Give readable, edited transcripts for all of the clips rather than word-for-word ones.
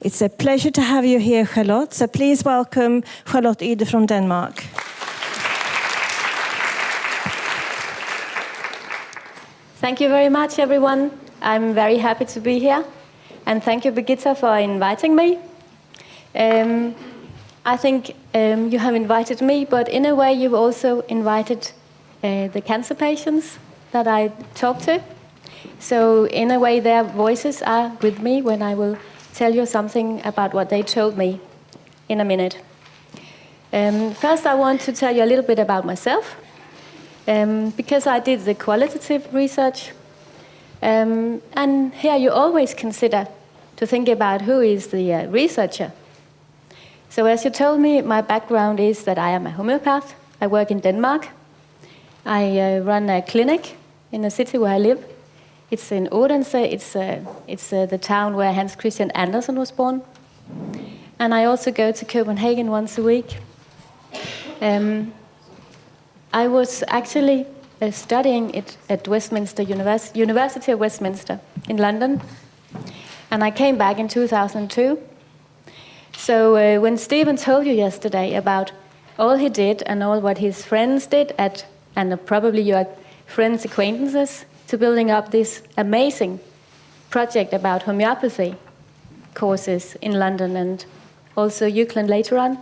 It's a pleasure to have you here, Charlotte. So please welcome Charlotte Yde from Denmark. Thank you very much, everyone. I'm very happy to be here. And thank you, Birgitta, for inviting me. I think you have invited me, but in a way you've also invited the cancer patients that I talk to. So in a way their voices are with me when I will tell you something about what they told me in a minute. First I want to tell you a little bit about myself. Because I did the qualitative research, and here you always consider to think about who is the researcher. So as you told me, my background is that I am a homeopath. I work in Denmark. I run a clinic in the city where I live. It's in Odense. It's the town where Hans Christian Andersen was born. And I also go to Copenhagen once a week. I was actually studying it at Westminster University of Westminster in London, and I came back in 2002. So when Stephen told you yesterday about all he did and all what his friends did, and probably your friends' acquaintances, to building up this amazing project about homeopathy courses in London and also Jutland later on,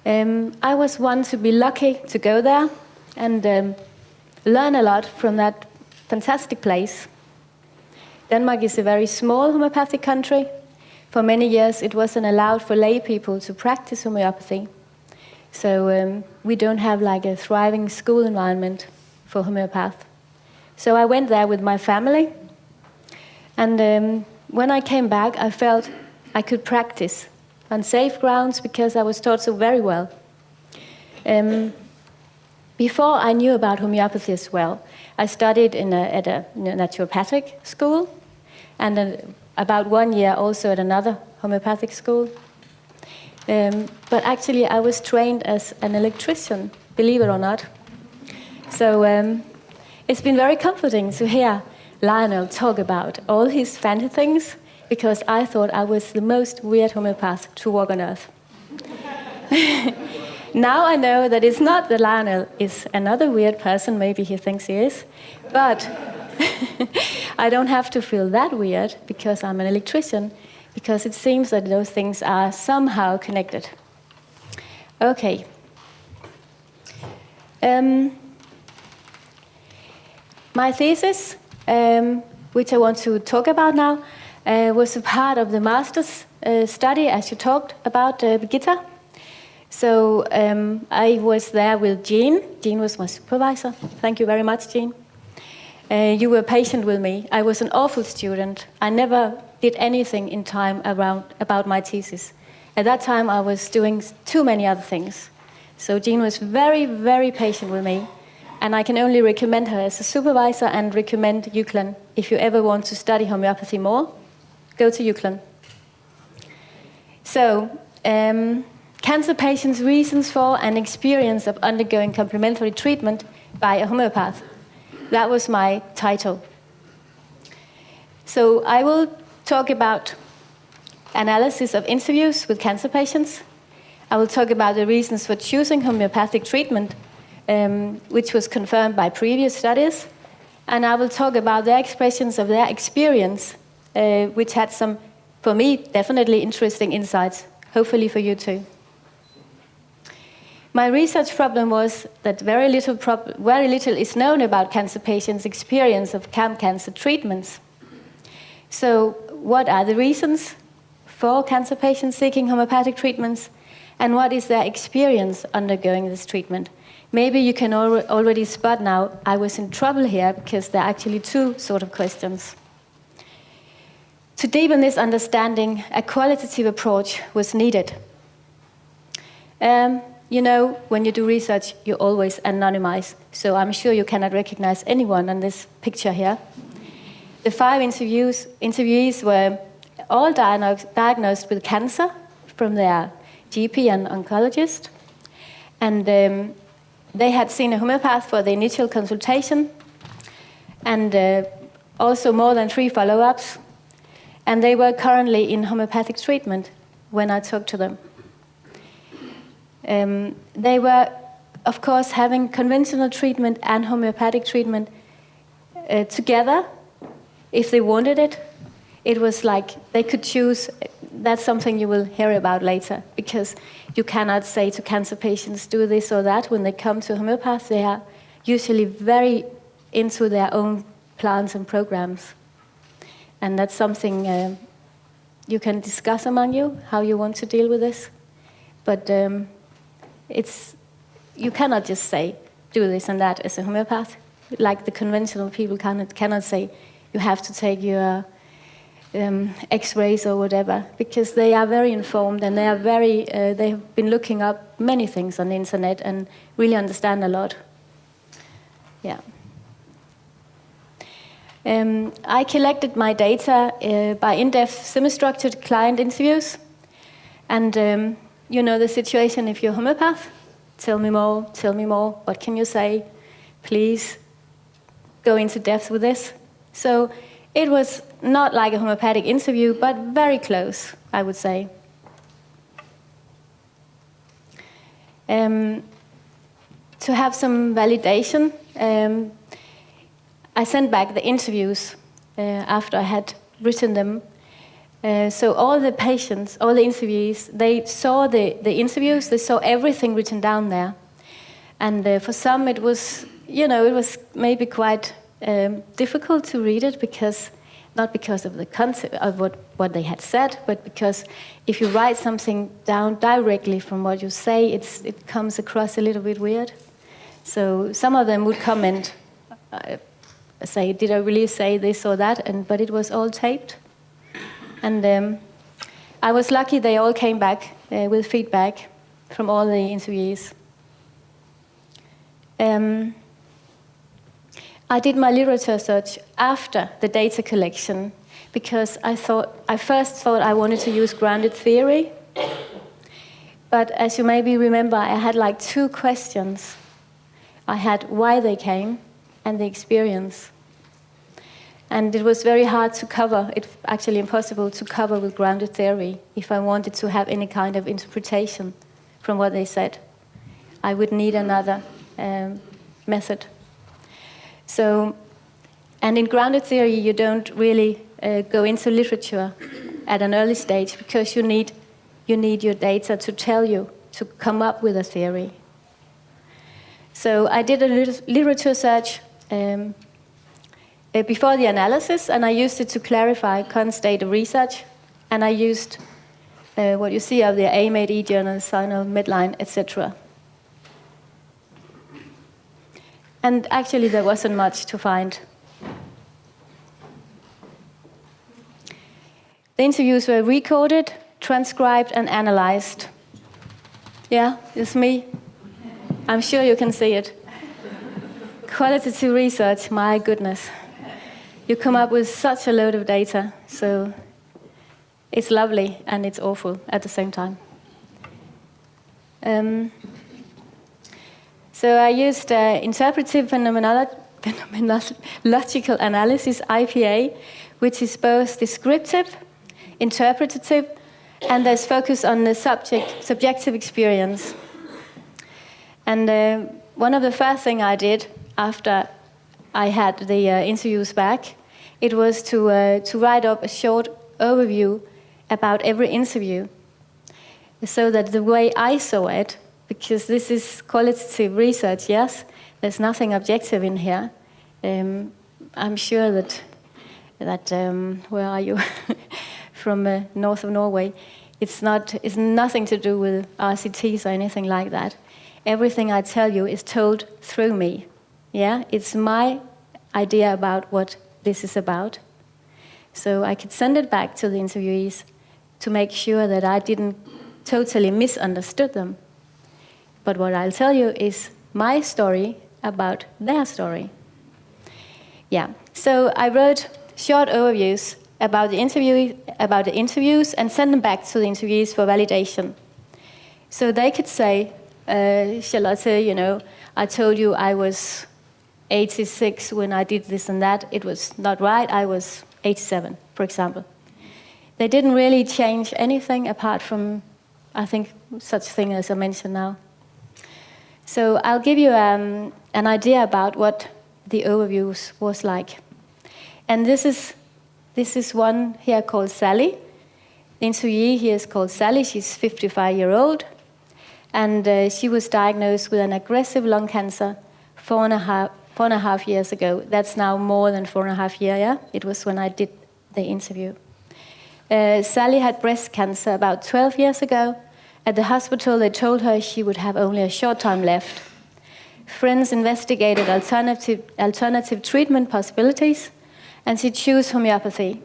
I was one to be lucky to go there and learn a lot from that fantastic place. Denmark is a very small homeopathic country. For many years it wasn't allowed for lay people to practice homeopathy. So we don't have like a thriving school environment for homeopath. So I went there with my family, and when I came back I felt I could practice on safe grounds because I was taught so very well. Before I knew about homeopathy as well, I studied at a naturopathic school, and about 1 year also at another homeopathic school. But actually I was trained as an electrician, believe it or not. So it's been very comforting to hear Lionel talk about all his fancy things, because I thought I was the most weird homeopath to walk on earth. Now I know that it's not that Lionel is another weird person, maybe he thinks he is, but I don't have to feel that weird because I'm an electrician, because it seems that those things are somehow connected. Okay. My thesis, which I want to talk about now, was a part of the master's study, as you talked about, Birgitta. So I was there with Jean. Jean was my supervisor. Thank you very much, Jean. You were patient with me. I was an awful student. I never did anything in time about my thesis. At that time, I was doing too many other things. So Jean was very, very patient with me. And I can only recommend her as a supervisor and recommend Jutland. If you ever want to study homeopathy more, go to Jutland. So, cancer patients' reasons for and experience of undergoing complementary treatment by a homeopath. That was my title. So I will talk about analysis of interviews with cancer patients. I will talk about the reasons for choosing homeopathic treatment, which was confirmed by previous studies. And I will talk about their expressions of their experience, which had some, for me, definitely interesting insights, hopefully for you too. My research problem was that very little is known about cancer patients' experience of cancer treatments. So what are the reasons for cancer patients seeking homeopathic treatments, and what is their experience undergoing this treatment? Maybe you can already spot now I was in trouble here, because there are actually two sort of questions. To deepen this understanding, a qualitative approach was needed. You know, when you do research, you always anonymize, so I'm sure you cannot recognize anyone on this picture here. The 5 interviewees were all diagnosed with cancer from their GP and oncologist, and they had seen a homeopath for the initial consultation, and also more than 3 follow-ups, and they were currently in homeopathic treatment when I talked to them. They were, of course, having conventional treatment and homeopathic treatment together if they wanted it. It was like they could choose. That's something you will hear about later, because you cannot say to cancer patients, do this or that. When they come to homeopaths, they are usually very into their own plans and programs. And that's something you can discuss among you, how you want to deal with this. But you cannot just say, do this and that as a homeopath. Like the conventional people cannot say, you have to take your X-rays or whatever, because they are very informed and they have been looking up many things on the internet and really understand a lot. Yeah. I collected my data by in-depth semi-structured client interviews. And you know the situation if you're a homeopath. Tell me more, what can you say? Please go into depth with this. So it was not like a homeopathic interview, but very close, I would say. To have some validation, I sent back the interviews after I had written them. So all the patients, all the interviewees, they saw the interviews, they saw everything written down there. And for some it was, it was maybe quite difficult to read it, not because of the concept of what they had said, but because if you write something down directly from what you say, it comes across a little bit weird. So some of them would comment, say, did I really say this or that? But it was all taped. And I was lucky they all came back with feedback from all the interviewees. I did my literature search after the data collection because I first thought I wanted to use grounded theory. But as you maybe remember, I had like 2 questions. I had why they came and the experience. And it was very hard to cover, it's actually impossible to cover with grounded theory if I wanted to have any kind of interpretation from what they said. I would need another method. So, and in grounded theory, you don't really go into literature at an early stage because you need your data to tell you, to come up with a theory. So I did a literature search before the analysis, and I used it to clarify current state of research, and I used what you see of the AMAD, E-journal, Sinal, Medline, etc. And actually there wasn't much to find. The interviews were recorded, transcribed, and analyzed. Yeah, it's me. I'm sure you can see it. Qualitative research, my goodness. You come up with such a load of data, so it's lovely and it's awful at the same time. So I used interpretive phenomenological analysis, IPA, which is both descriptive, interpretative, and there's focus on the subjective experience. And one of the first things I did after I had the interviews back, it was to write up a short overview about every interview, so that the way I saw it, because this is qualitative research, yes, there's nothing objective in here. I'm sure that where are you? From north of Norway. It's nothing to do with RCTs or anything like that. Everything I tell you is told through me. Yeah, it's my idea about what this is about. So I could send it back to the interviewees to make sure that I didn't totally misunderstood them. But what I'll tell you is my story about their story. Yeah, so I wrote short overviews about the interviews and sent them back to the interviewees for validation. So they could say, Charlotte, I told you I was 86 when I did this and that. It was not right. I was 87, for example. they didn't really change anything apart from, I think, such thing as I mentioned now. So I'll give you an idea about what the overviews was like. And this is one here called Sally. The interviewee here is called Sally. She's 55-year-old. And she was diagnosed with an aggressive lung cancer 4.5 years ago. That's now more than 4.5 years, yeah? It was when I did the interview. Sally had breast cancer about 12 years ago. At the hospital, they told her she would have only a short time left. Friends investigated alternative treatment possibilities, and she chose homeopathy.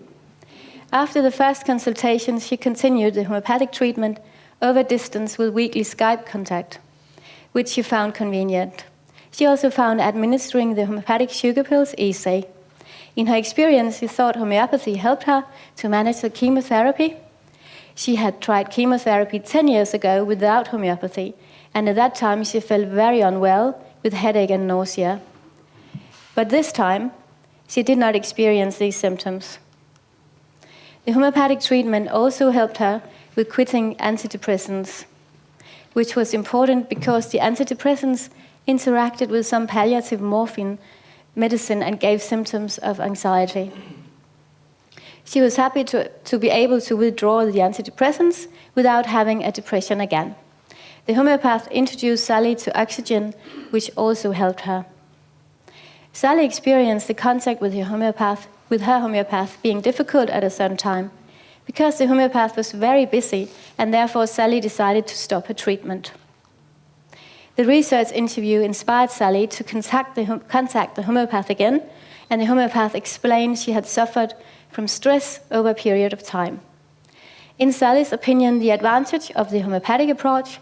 After the first consultation, she continued the homeopathic treatment over distance with weekly Skype contact, which she found convenient. She also found administering the homeopathic sugar pills easy. In her experience, she thought homeopathy helped her to manage the chemotherapy. She had tried chemotherapy 10 years ago without homeopathy, and at that time she felt very unwell with headache and nausea. But this time, she did not experience these symptoms. The homeopathic treatment also helped her with quitting antidepressants, which was important because the antidepressants interacted with some palliative morphine medicine and gave symptoms of anxiety. She was happy to be able to withdraw the antidepressants without having a depression again. The homeopath introduced Sally to oxygen, which also helped her. Sally experienced the contact with her homeopath being difficult at a certain time, because the homeopath was very busy, and therefore Sally decided to stop her treatment. The research interview inspired Sally to contact the homeopath again, and the homeopath explained she had suffered from stress over a period of time. In Sally's opinion, the advantage of the homeopathic approach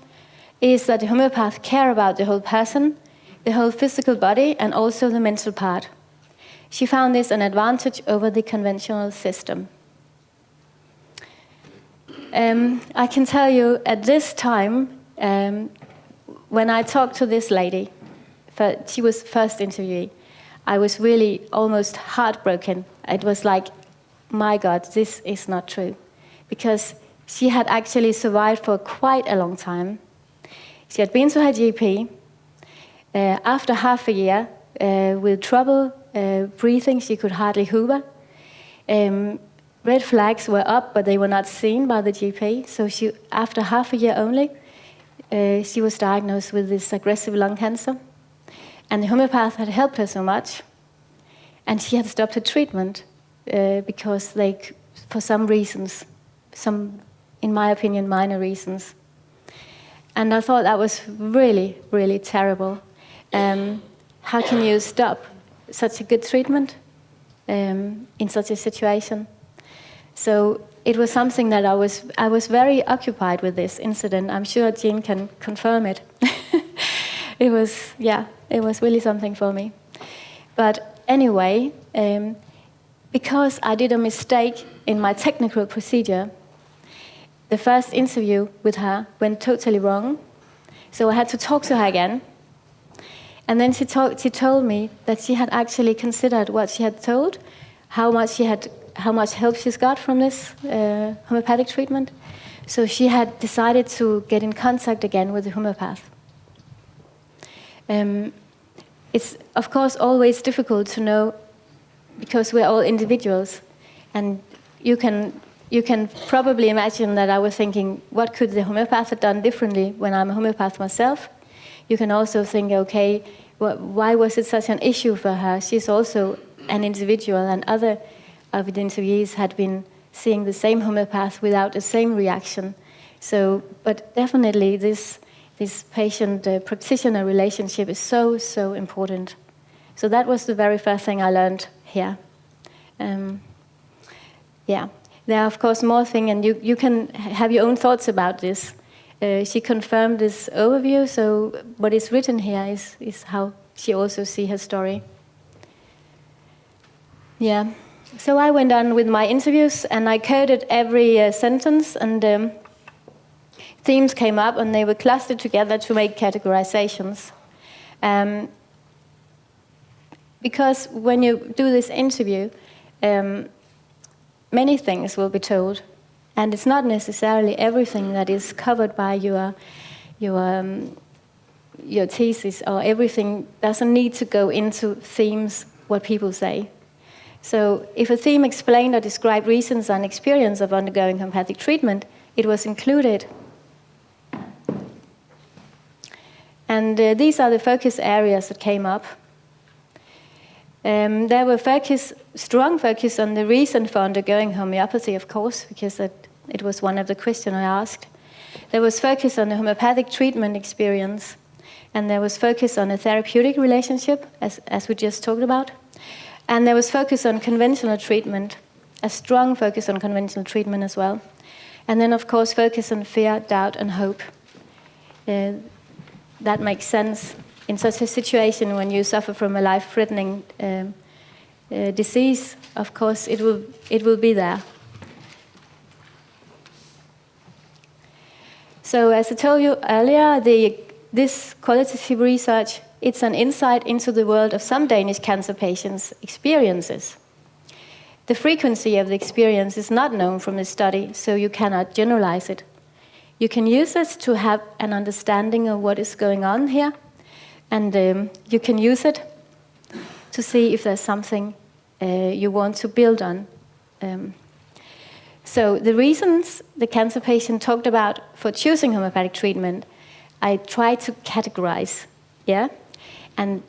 is that the homeopath cares about the whole person, the whole physical body, and also the mental part. She found this an advantage over the conventional system. I can tell you at this time, when I talked to this lady, she was the first interviewee, I was really almost heartbroken. It was like, my God, this is not true. Because she had actually survived for quite a long time. She had been to her GP. After half a year, with trouble breathing, she could hardly hover. Red flags were up, but they were not seen by the GP. So after half a year only, she was diagnosed with this aggressive lung cancer. And the homeopath had helped her so much. And she had stopped her treatment because for some reasons, in my opinion, minor reasons. And I thought that was really, really terrible. How can you stop such a good treatment in such a situation? So it was something that I was very occupied with this incident. I'm sure Jean can confirm it. It was really something for me. But anyway, because I did a mistake in my technical procedure, the first interview with her went totally wrong. So I had to talk to her again. And then she told me that she had actually considered what she had told, how much help she's got from this homeopathic treatment. So she had decided to get in contact again with the homeopath. It's, of course, always difficult to know because we're all individuals. And you can probably imagine that I was thinking, what could the homeopath have done differently when I'm a homeopath myself? You can also think, okay, why was it such an issue for her? She's also an individual, and other of the interviewees had been seeing the same homeopath without the same reaction. So, but definitely this patient-practitioner relationship is so, so important. So that was the very first thing I learned here. There are, of course, more things, and you can have your own thoughts about this. She confirmed this overview, so what is written here is how she also sees her story. Yeah. So I went on with my interviews, and I coded every sentence, and themes came up, and they were clustered together to make categorizations. Because when you do this interview, many things will be told, And it's not necessarily everything that is covered by your thesis, or everything doesn't need to go into themes, what people say. So if a theme explained or described reasons and experience of undergoing homeopathic treatment, it was included. And these are the focus areas that came up. There were strong focus on the reason for undergoing homeopathy, of course, because it was one of the questions I asked. There was focus on the homeopathic treatment experience, and there was focus on a therapeutic relationship, as we just talked about. And there was focus on conventional treatment, a strong focus on conventional treatment as well. And then, of course, focus on fear, doubt, and hope. That makes sense in such a situation when you suffer from a life-threatening disease. Of course, it will be there. So, as I told you earlier, this qualitative research, it's an insight into the world of some Danish cancer patients' experiences. The frequency of the experience is not known from the study, so you cannot generalize it. You can use this to have an understanding of what is going on here, and you can use it to see if there's something you want to build on. So the reasons the cancer patient talked about for choosing homeopathic treatment, I tried to categorize, yeah? And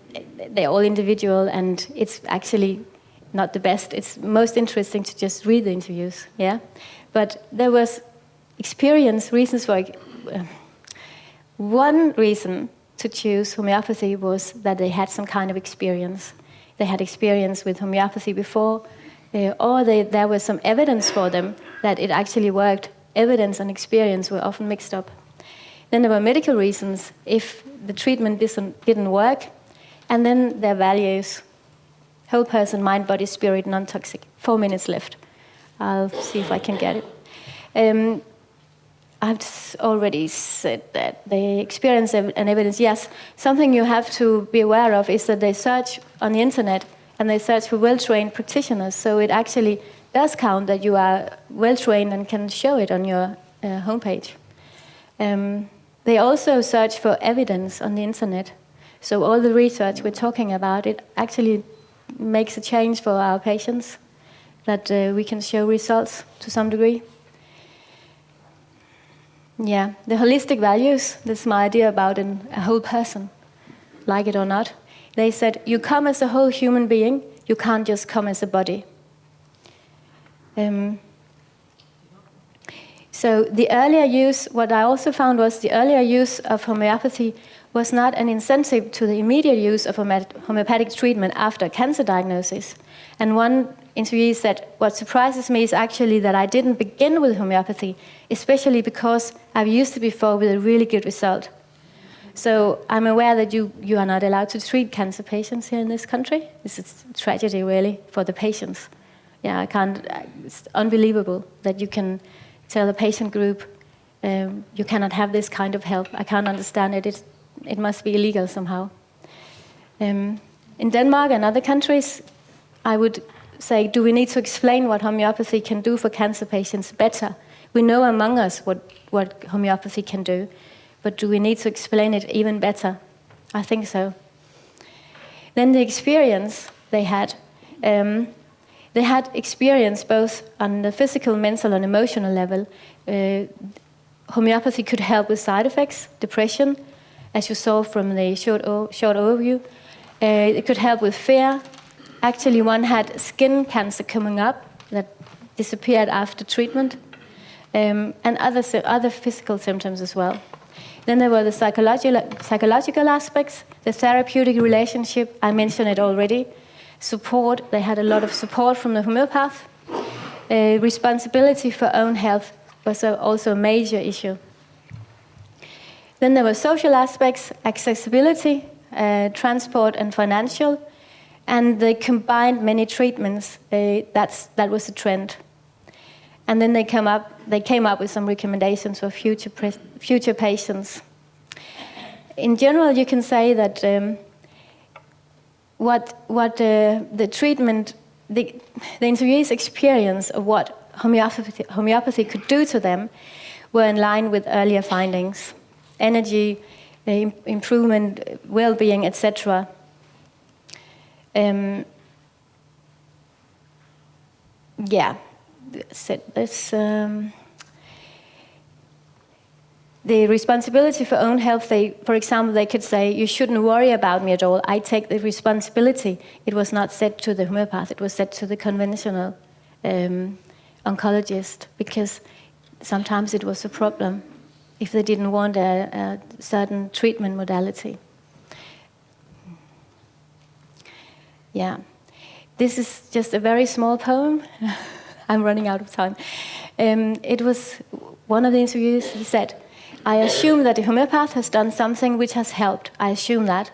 they're all individual, and it's actually not the best. It's most interesting to just read the interviews, yeah? But there was reasons for... one reason to choose homeopathy was that they had some kind of experience. They had experience with homeopathy before, or there was some evidence for them that it actually worked. Evidence and experience were often mixed up. Then there were medical reasons if the treatment didn't work, and then their values: whole person, mind, body, spirit, non-toxic. 4 minutes left. I'll see if I can get it. I've already said that the experience and evidence, yes. Something you have to be aware of is that they search on the internet and they search for well-trained practitioners, so it actually does count that you are well-trained and can show it on your homepage. They also search for evidence on the internet, so all the research we're talking about, it actually makes a change for our patients, that we can show results to some degree. Yeah, the holistic values, that's my idea about a whole person, like it or not. They said, you come as a whole human being, you can't just come as a body. So the earlier use, what I also found was the earlier use of homeopathy was not an incentive to the immediate use of homeopathic treatment after cancer diagnosis. And one interviewee said, what surprises me is actually that I didn't begin with homeopathy, especially because I've used it before with a really good result. So I'm aware that you are not allowed to treat cancer patients here in this country. This is a tragedy, really, for the patients. Yeah, it's unbelievable that you can tell a patient group, you cannot have this kind of help. I can't understand it. It must be illegal somehow. In Denmark and other countries, I would say, do we need to explain what homeopathy can do for cancer patients better? We know among us what homeopathy can do, but do we need to explain it even better? I think so. Then the experience they had experience both on the physical, mental, and emotional level. Homeopathy could help with side effects, depression, as you saw from the short overview. It could help with fear. Actually, one had skin cancer coming up that disappeared after treatment, and other physical symptoms as well. Then there were the psychological aspects, the therapeutic relationship, I mentioned it already. Support, they had a lot of support from the homeopath. Responsibility for own health was also a major issue. Then there were social aspects, accessibility, transport, and financial. And they combined many treatments. That was the trend. And then they came up with some recommendations for future patients. In general, you can say that the treatment, the interviewee's experience of what homeopathy could do to them were in line with earlier findings. Energy, improvement, well-being, etc. Yeah, the responsibility for own health, for example, they could say, you shouldn't worry about me at all. I take the responsibility. It was not said to the homeopath, it was said to the conventional oncologist, because sometimes it was a problem if they didn't want a certain treatment modality. Yeah. This is just a very small poem. I'm running out of time. It was one of the interviews, he said, I assume that the homeopath has done something which has helped. I assume that.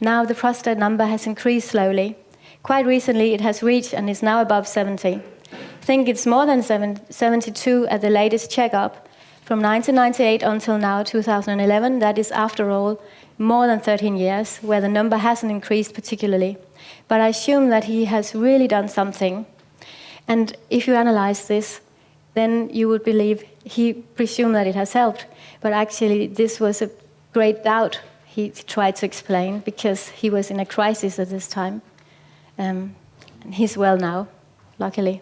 Now the prostate number has increased slowly. Quite recently it has reached and is now above 70. I think it's more than 72 at the latest checkup. From 1998 until now, 2011, that is after all more than 13 years, where the number hasn't increased particularly. But I assume that he has really done something. And if you analyze this, then you would believe he presumed that it has helped. But actually, this was a great doubt he tried to explain, because he was in a crisis at this time. And he's well now, luckily.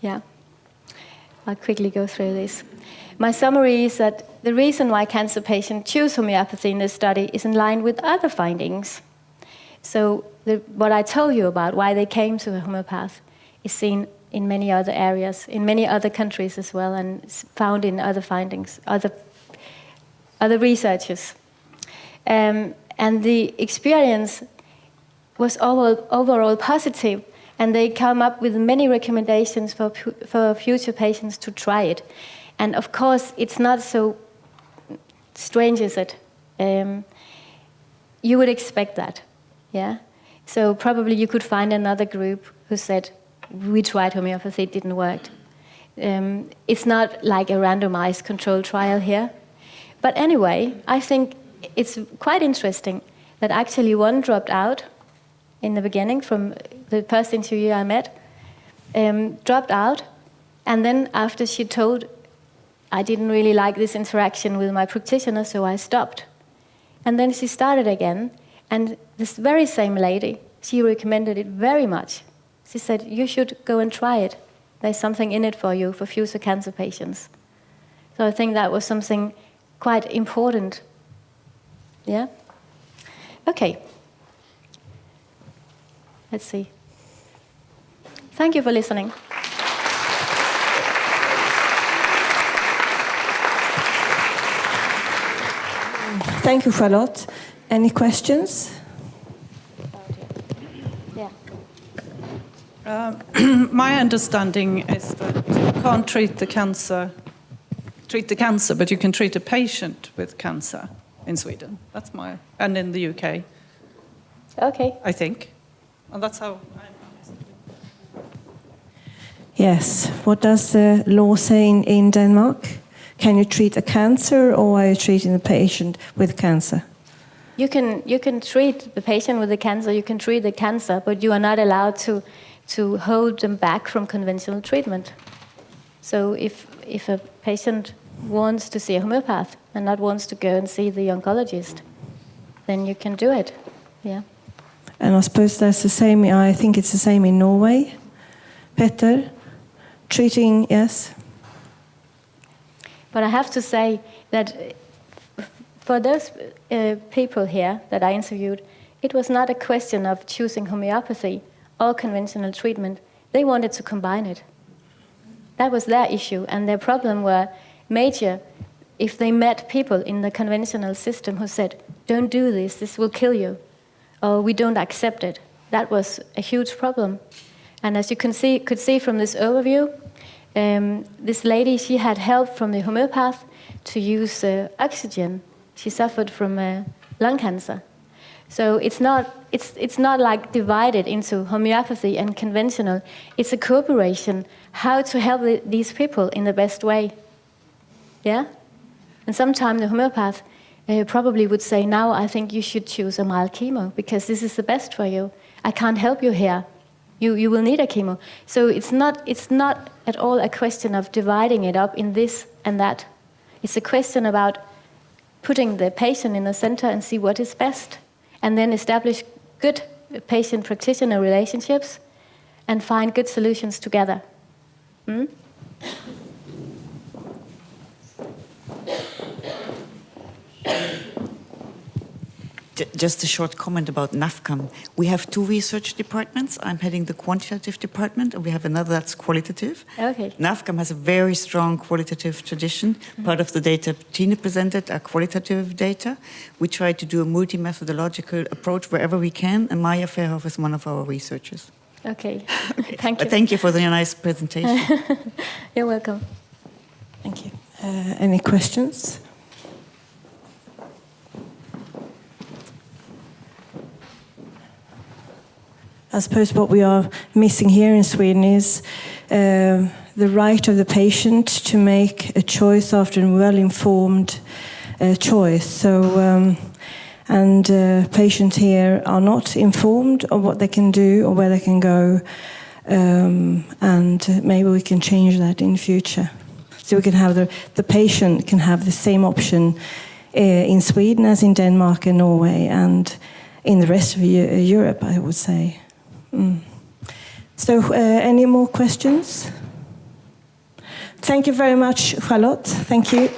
Yeah, I'll quickly go through this. My summary is that the reason why cancer patients choose homeopathy in this study is in line with other findings. So what I told you about why they came to a homeopath is seen in many other areas, in many other countries as well, and found in other findings, other researchers. And the experience was overall positive, and they come up with many recommendations for future patients to try it. And of course, it's not so strange, is it? You would expect that, yeah? So probably you could find another group who said, we tried homeopathy, it didn't work. It's not like a randomized controlled trial here. But anyway, I think it's quite interesting that actually one dropped out in the beginning from the first interview I met, dropped out, and then after she told, I didn't really like this interaction with my practitioner, so I stopped. And then she started again, and this very same lady, she recommended it very much. She said, you should go and try it. There's something in it for you, for future cancer patients. So I think that was something quite important. Yeah? Okay. Let's see. Thank you for listening. Thank you, Charlotte. Any questions? Yeah. My understanding is that you can't treat the cancer, but you can treat a patient with cancer in Sweden. That's and in the UK. Okay. I think. And that's how I understand it. Yes. What does the law say in Denmark? Can you treat a cancer, or are you treating the patient with cancer? You can treat the patient with the cancer, you can treat the cancer, but you are not allowed to hold them back from conventional treatment. So if a patient wants to see a homeopath and not wants to go and see the oncologist, then you can do it. Yeah. And I suppose that's the same, I think it's the same in Norway. Petter, treating, yes? But I have to say that for those people here that I interviewed, it was not a question of choosing homeopathy or conventional treatment. They wanted to combine it. That was their issue, and their problem were major if they met people in the conventional system who said, don't do this, this will kill you, or we don't accept it. That was a huge problem. And as you could see from this overview, this lady, she had help from the homeopath to use oxygen. She suffered from lung cancer. So it's not like divided into homeopathy and conventional. It's a cooperation, how to help these people in the best way. Yeah? And sometimes the homeopath probably would say, now I think you should choose a mild chemo, because this is the best for you. I can't help you here. You will need a chemo. So it's not at all a question of dividing it up in this and that. It's a question about putting the patient in the center and see what is best, and then establish good patient-practitioner relationships and find good solutions together. Mm? Just a short comment about NAFCAM. We have 2 research departments. I'm heading the quantitative department, and we have another that's qualitative. Okay. NAFCAM has a very strong qualitative tradition. Part of the data Tina presented are qualitative data. We try to do a multi-methodological approach wherever we can, and Maya Verhoef is one of our researchers. Okay. Thank you. But thank you for the nice presentation. You're welcome. Thank you. Any questions? I suppose what we are missing here in Sweden is the right of the patient to make a choice after a well-informed choice. So, patients here are not informed of what they can do or where they can go, and maybe we can change that in the future. So we can have the patient can have the same option in Sweden as in Denmark and Norway and in the rest of Europe, I would say. So, any more questions? Thank you very much, Charlotte. Thank you.